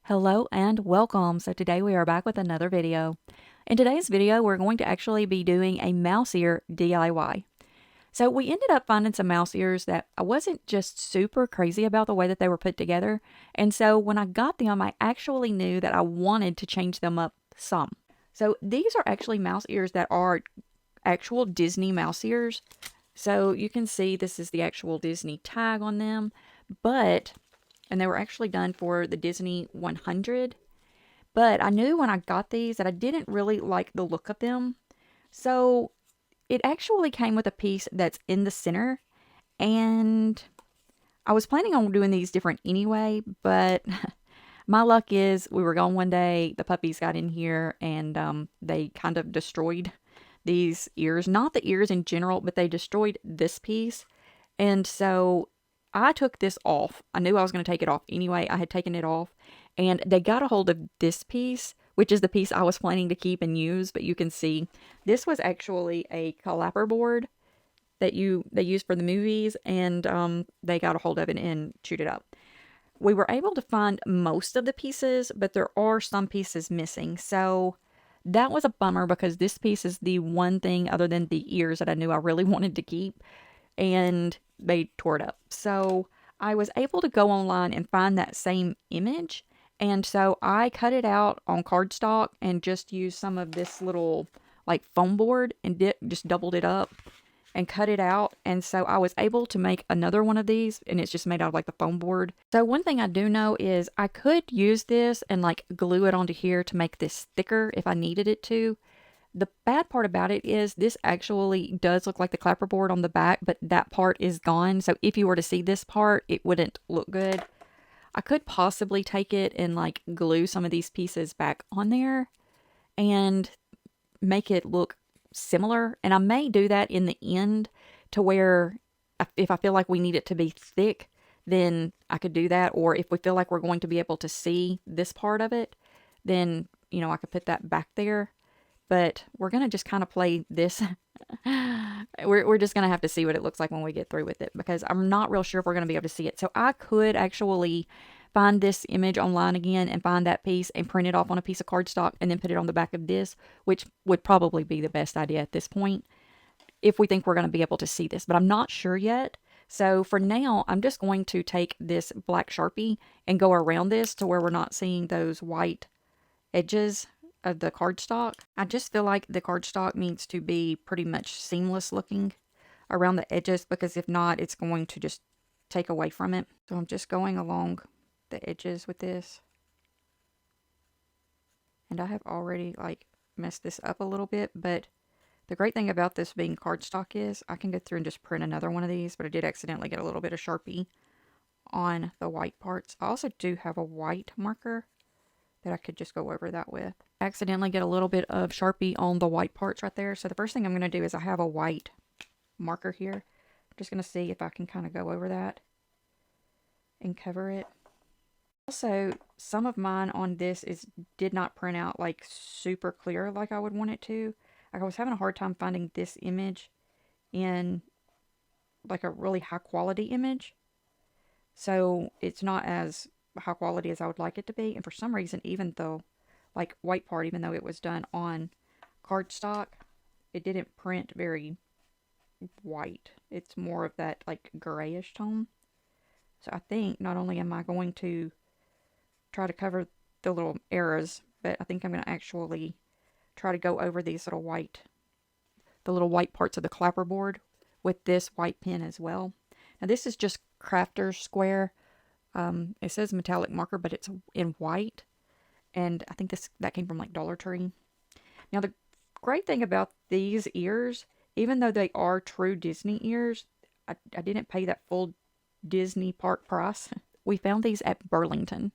Hello and welcome. So today we are back with another video. In today's video, we're going to actually be doing a mouse ear DIY. So we ended up finding some mouse ears that I wasn't just super crazy about the way that they were put together. And so when I got them, I actually knew that I wanted to change them up some. So these are actually mouse ears that are actual Disney mouse ears. So you can see this is the actual Disney tag on them, and they were actually done for the Disney 100. But I knew when I got these that I didn't really like the look of them. So it actually came with a piece that's in the center. And I was planning on doing these different anyway, but my luck is we were gone one day, the puppies got in here, and they kind of destroyed these ears. Not the ears in general, but they destroyed this piece. And so I took this off. I knew I was going to take it off anyway. I had taken it off, and they got a hold of this piece, which is the piece I was planning to keep and use. But you can see this was actually a clapperboard that they use for the movies, and they got a hold of it and chewed it up. We were able to find most of the pieces, but there are some pieces missing. So that was a bummer because this piece is the one thing other than the ears that I knew I really wanted to keep, and they tore it up. So I was able to go online and find that same image. And so I cut it out on cardstock and just used some of this little like foam board and just doubled it up and cut it out. And so I was able to make another one of these, and it's just made out of like the foam board. So one thing I do know is I could use this and like glue it onto here to make this thicker if I needed it to. The bad part about it is this actually does look like the clapperboard on the back, but that part is gone. So if you were to see this part, it wouldn't look good. I could possibly take it and like glue some of these pieces back on there and make it look similar. And I may do that in the end to where if I feel like we need it to be thick, then I could do that. Or if we feel like we're going to be able to see this part of it, then, I could put that back there. But we're going to just kind of play this. we're just going to have to see what it looks like when we get through with it, because I'm not real sure if we're going to be able to see it. So I could actually find this image online again and find that piece and print it off on a piece of cardstock and then put it on the back of this, which would probably be the best idea at this point if we think we're going to be able to see this. But I'm not sure yet. So for now, I'm just going to take this black Sharpie and go around this to where we're not seeing those white edges of the cardstock. I just feel like the cardstock needs to be pretty much seamless looking around the edges, because if not, it's going to just take away from it. So I'm just going along the edges with this. And I have already like messed this up a little bit, but the great thing about this being cardstock is I can go through and just print another one of these, but I did accidentally get a little bit of Sharpie on the white parts. I also do have a white marker that I could just go over that with. Accidentally get a little bit of Sharpie on the white parts right there. So the first thing I'm going to do is I have a white marker here. I'm just going to see if I can kind of go over that and cover it. Also, some of mine on this did not print out like super clear like I would want it to. I was having a hard time finding this image in like a really high quality image. So it's not as high quality as I would like it to be. And for some reason, even though like white part, even though it was done on cardstock, it didn't print very white. It's more of that like grayish tone. So I think not only am I going to try to cover the little errors, but I think I'm going to actually try to go over these the little white parts of the clapperboard with this white pen as well. Now this is just Crafter's Square. It says metallic marker, but it's in white. And I think that came from like Dollar Tree. Now the great thing about these ears, even though they are true Disney ears, I didn't pay that full Disney park price. We found these at Burlington.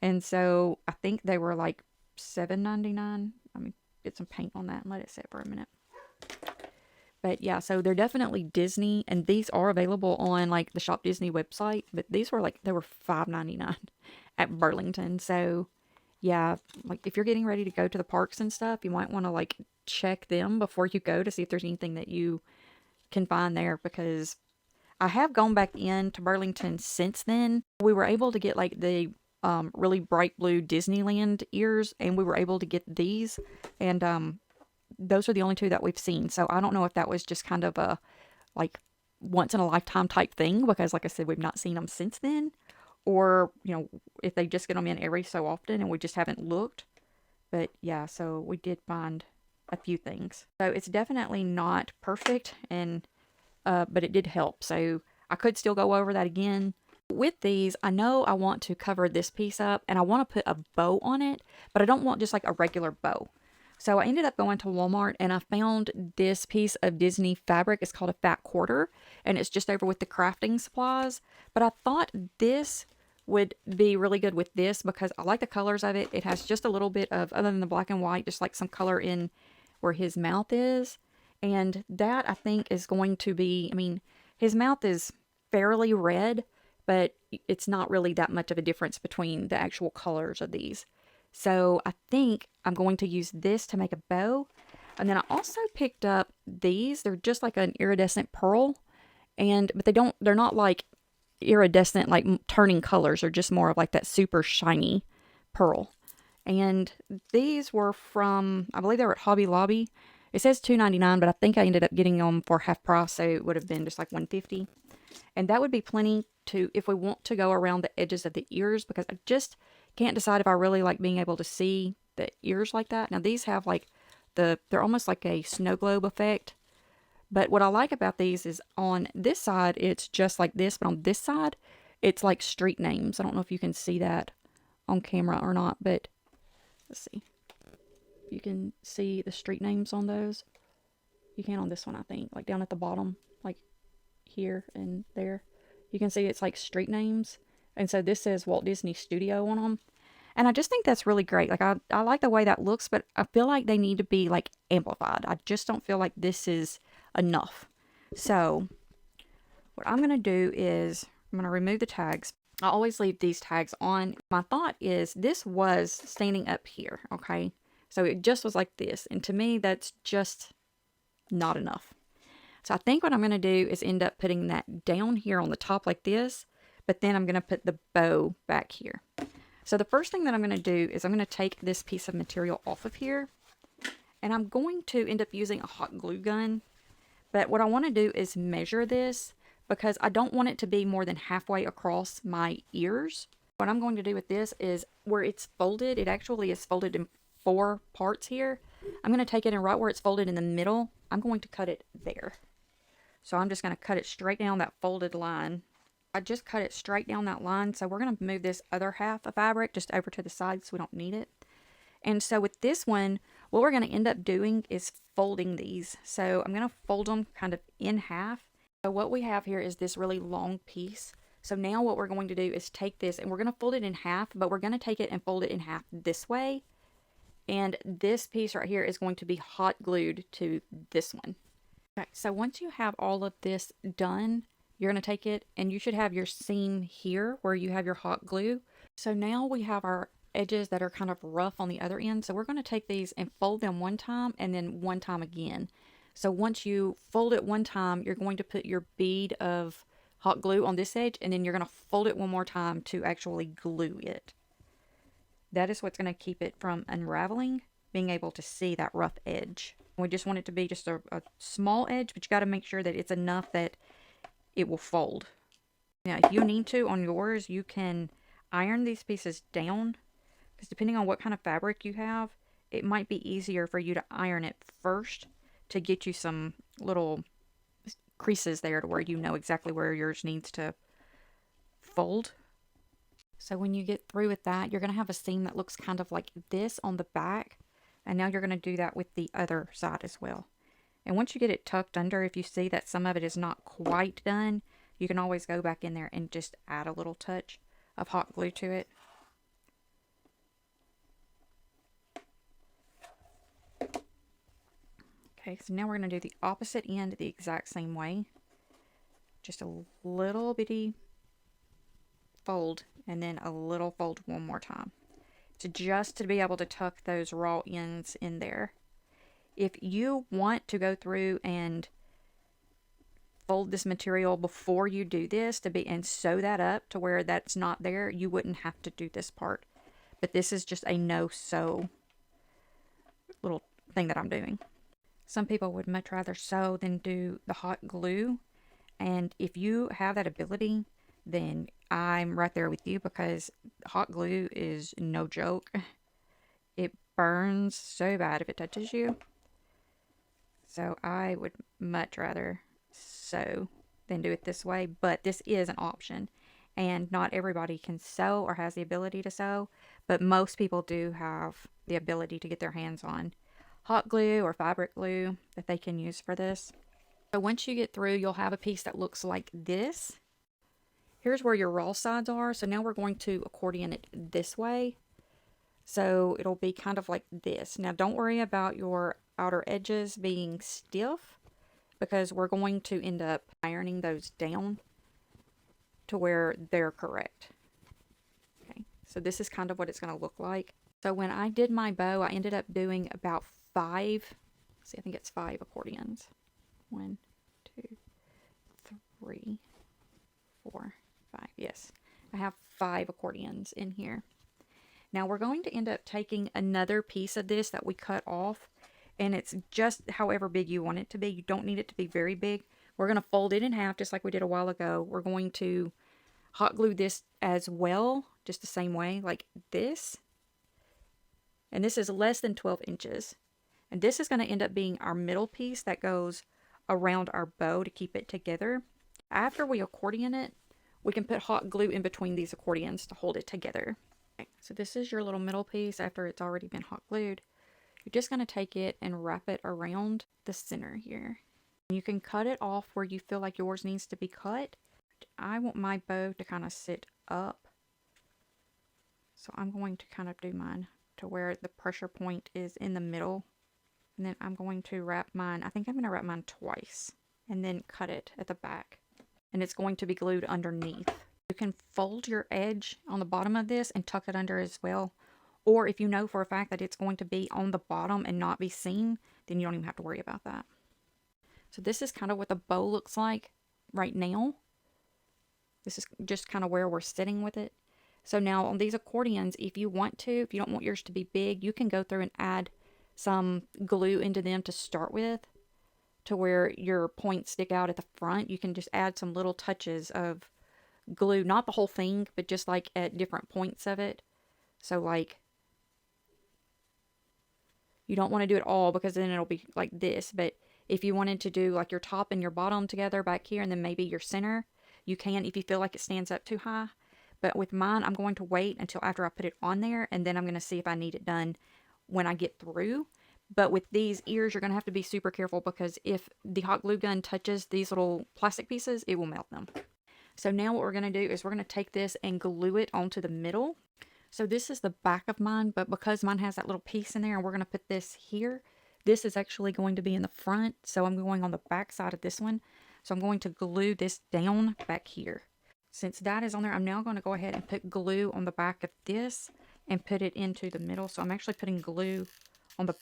And so I think they were like $7.99. Let me get some paint on that and let it sit for a minute. But yeah, so they're definitely Disney, and these are available on like the Shop Disney website, but these were like, they were $5.99 at Burlington. So yeah, like if you're getting ready to go to the parks and stuff, you might want to like check them before you go to see if there's anything that you can find there, because I have gone back in to Burlington since then. We were able to get like the really bright blue Disneyland ears, and we were able to get these, and those are the only two that we've seen. So I don't know if that was just kind of a like once in a lifetime type thing, because like I said, we've not seen them since then, or if they just get them in every so often and we just haven't looked. But yeah, so we did find a few things. So it's definitely not perfect, and but it did help. So I could still go over that again. With these, I know I want to cover this piece up and I want to put a bow on it, but I don't want just like a regular bow. So I ended up going to Walmart and I found this piece of Disney fabric. It's called a fat quarter, and it's just over with the crafting supplies. But I thought this would be really good with this because I like the colors of it. It has just a little bit of, other than the black and white, just like some color in where his mouth is. And that I think is going to be, I mean, his mouth is fairly red, but it's not really that much of a difference between the actual colors of these. So I think I'm going to use this to make a bow. And then I also picked up these. They're just like an iridescent pearl, but they're not like iridescent, like turning colors. They're just more of like that super shiny pearl. And these were from, I believe they were at Hobby Lobby. It says $2.99, but I think I ended up getting them for half price, so it would have been just like $1.50. And that would be plenty to, if we want to go around the edges of the ears, because I just can't decide if I really like being able to see the ears like that. Now these have like they're almost like a snow globe effect. But what I like about these is on this side, it's just like this, but on this side, it's like street names. I don't know if you can see that on camera or not, but let's see. You can see the street names on those. You can on this one, I think, like down at the bottom, like here and there. You can see it's like street names. And so this says Walt Disney Studio on them. And I just think that's really great. Like I like the way that looks, but I feel like they need to be like amplified. I just don't feel like this is enough. So what I'm going to do is I'm going to remove the tags. I always leave these tags on. My thought is this was standing up here, okay? So it just was like this. And to me, that's just not enough. So I think what I'm going to do is end up putting that down here on the top like this, but then I'm going to put the bow back here. So the first thing that I'm going to do is I'm going to take this piece of material off of here, and I'm going to end up using a hot glue gun. But what I want to do is measure this because I don't want it to be more than halfway across my ears. What I'm going to do with this is where it's folded, it actually is folded in 4 parts here. I'm going to take it and right where it's folded in the middle, I'm going to cut it there. So I'm just going to cut it straight down that folded line. I just cut it straight down that line. So we're going to move this other half of fabric just over to the side so we don't need it. And so with this one, what we're going to end up doing is folding these. So I'm going to fold them kind of in half. So what we have here is this really long piece. So now what we're going to do is take this and we're going to fold it in half, but we're going to take it and fold it in half this way. And this piece right here is going to be hot glued to this one. Okay, so once you have all of this done, you're going to take it and you should have your seam here where you have your hot glue. So now we have our edges that are kind of rough on the other end. So we're going to take these and fold them one time and then one time again. So once you fold it one time, you're going to put your bead of hot glue on this edge, and then you're going to fold it one more time to actually glue it. That is what's going to keep it from unraveling, being able to see that rough edge. We just want it to be just a small edge, but you got to make sure that it's enough that it will fold. Now, if you need to on yours, you can iron these pieces down, because depending on what kind of fabric you have, it might be easier for you to iron it first to get you some little creases there to where you know exactly where yours needs to fold. So when you get through with that, you're going to have a seam that looks kind of like this on the back. And now you're going to do that with the other side as well. And once you get it tucked under, if you see that some of it is not quite done, you can always go back in there and just add a little touch of hot glue to it. Okay, so now we're going to do the opposite end the exact same way. Just a little bitty fold and then a little fold one more time. So just to be able to tuck those raw ends in there. If you want to go through and fold this material before you do this and sew that up to where that's not there, you wouldn't have to do this part. But this is just a no sew little thing that I'm doing. Some people would much rather sew than do the hot glue. And if you have that ability, then I'm right there with you, because hot glue is no joke. It burns so bad if it touches you. So I would much rather sew than do it this way, but this is an option. And not everybody can sew or has the ability to sew, but most people do have the ability to get their hands on hot glue or fabric glue that they can use for this. So once you get through, you'll have a piece that looks like this. Here's where your raw sides are. So now we're going to accordion it this way. So it'll be kind of like this. Now don't worry about your outer edges being stiff, because we're going to end up ironing those down to where they're correct. Okay, so this is kind of what it's going to look like. So when I did my bow, I ended up doing about 5, see, I think it's 5 accordions. 1, 2, 3, 4, 5. Yes, I have 5 accordions in here. Now we're going to end up taking another piece of this that we cut off, and it's just however big you want it to be. You don't need it to be very big. We're going to fold it in half just like we did a while ago. We're going to hot glue this as well, just the same way, like this. And this is less than 12 inches. And this is going to end up being our middle piece that goes around our bow to keep it together. After we accordion it, we can put hot glue in between these accordions to hold it together. Okay, so this is your little middle piece after it's already been hot glued. You're just going to take it and wrap it around the center here. You can cut it off where you feel like yours needs to be cut. I want my bow to kind of sit up, so I'm going to kind of do mine to where the pressure point is in the middle. And then I'm going to wrap mine, I think I'm going to wrap mine twice, and then cut it at the back. And it's going to be glued underneath. You can fold your edge on the bottom of this and tuck it under as well. Or if you know for a fact that it's going to be on the bottom and not be seen, then you don't even have to worry about that. So this is kind of what the bow looks like right now. This is just kind of where we're sitting with it. So now on these accordions, if you want to, if you don't want yours to be big, you can go through and add some glue into them to start with, to where your points stick out at the front. You can just add some little touches of glue, not the whole thing, but just like at different points of it. So like, you don't want to do it all, because then it'll be like this. But if you wanted to do like your top and your bottom together back here, and then maybe your center, you can if you feel like it stands up too high. But with mine, I'm going to wait until after I put it on there, and then I'm going to see if I need it done when I get through. But with these ears, you're going to have to be super careful, because if the hot glue gun touches these little plastic pieces, it will melt them. So now what we're going to do is we're going to take this and glue it onto the middle. So this is the back of mine, but because mine has that little piece in there and we're going to put this here, this is actually going to be in the front. So I'm going on the back side of this one. So I'm going to glue this down back here. Since that is on there, I'm now going to go ahead and put glue on the back of this and put it into the middle. So I'm actually putting glue on the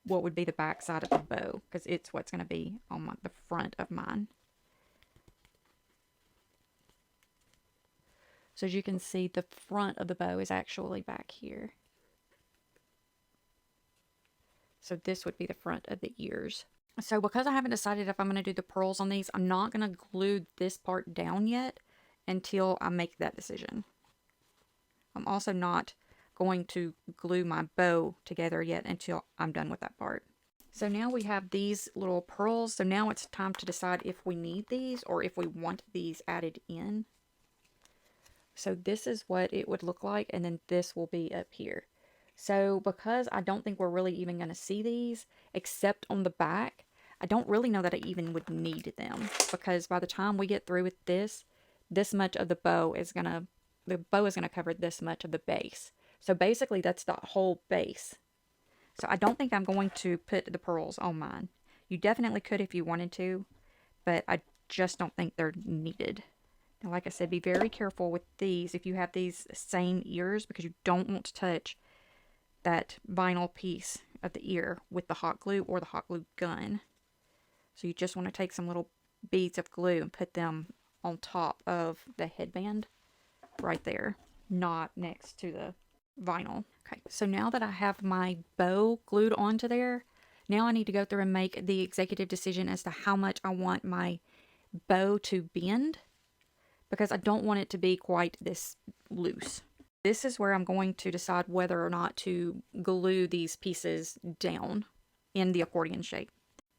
what would be the back side of the bow, because it's what's going to be on the front of mine. So as you can see, the front of the bow is actually back here. So this would be the front of the ears. So because I haven't decided if I'm going to do the pearls on these, I'm not going to glue this part down yet until I make that decision. I'm also not going to glue my bow together yet until I'm done with that part. So now we have these little pearls. So now it's time to decide if we need these or if we want these added in. So this is what it would look like, and then this will be up here. So because I don't think we're really even going to see these except on the back, I don't really know that I even would need them, because by the time we get through with this much of the bow is going to cover this much of the base. So basically that's the whole base. So I don't think I'm going to put the pearls on mine. You definitely could if you wanted to, but I just don't think they're needed. Now, like I said, be very careful with these if you have these same ears, because you don't want to touch that vinyl piece of the ear with the hot glue or the hot glue gun. So you just want to take some little beads of glue and put them on top of the headband right there, not next to the vinyl. Okay, so now that I have my bow glued onto there, now I need to go through and make the executive decision as to how much I want my bow to bend, because I don't want it to be quite this loose. This is where I'm going to decide whether or not to glue these pieces down in the accordion shape.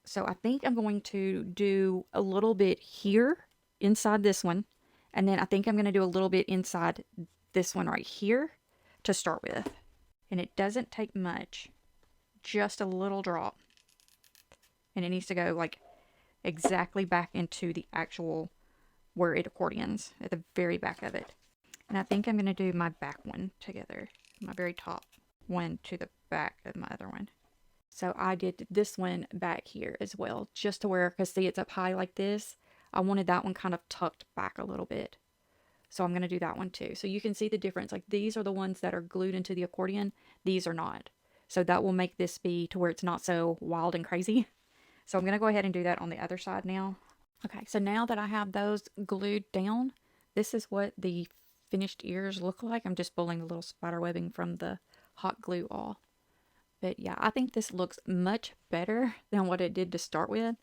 So I think I'm going to do a little bit here inside this one, and then I think I'm going to do a little bit inside this one right here to start with. And it doesn't take much, just a little drop. And it needs to go like exactly back into the actual where it accordions, at the very back of it. And I think I'm going to do my back one together, my very top one to the back of my other one. So I did this one back here as well, just to where, because see, it's up high like this. I wanted that one kind of tucked back a little bit. So I'm going to do that one too. So you can see the difference. Like these are the ones that are glued into the accordion. These are not. So that will make this be to where it's not so wild and crazy. So I'm going to go ahead and do that on the other side now. Okay, so now that I have those glued down, this is what the finished ears look like. I'm just pulling the little spider webbing from the hot glue off. But yeah, I think this looks much better than what it did to start with.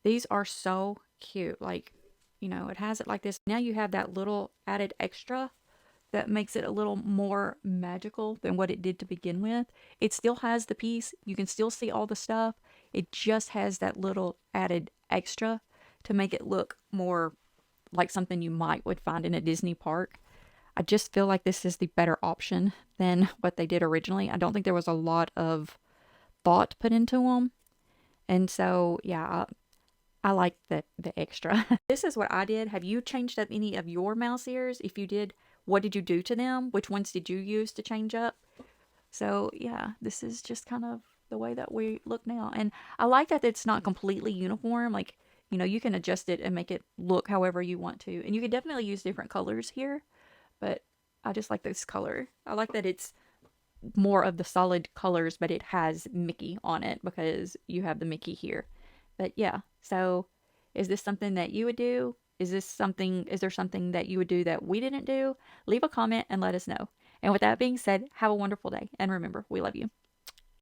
These are so cute. Like, you know, it has it like this. Now you have that little added extra that makes it a little more magical than what it did to begin with. It still has the piece. You can still see all the stuff. It just has that little added extra to make it look more like something you would find in a Disney park. I just feel like this is the better option than what they did originally. I don't think there was a lot of thought put into them. And so, yeah, I like the extra. This is what I did. Have you changed up any of your mouse ears? If you did, what did you do to them? Which ones did you use to change up? So, yeah, this is just kind of the way that we look now. And I like that it's not completely uniform. Like, you know, you can adjust it and make it look however you want to. And you can definitely use different colors here. But I just like this color. I like that it's more of the solid colors, but it has Mickey on it because you have the Mickey here. But yeah, so is this something that you would do? Is there something that you would do that we didn't do? Leave a comment and let us know. And with that being said, have a wonderful day. And remember, we love you.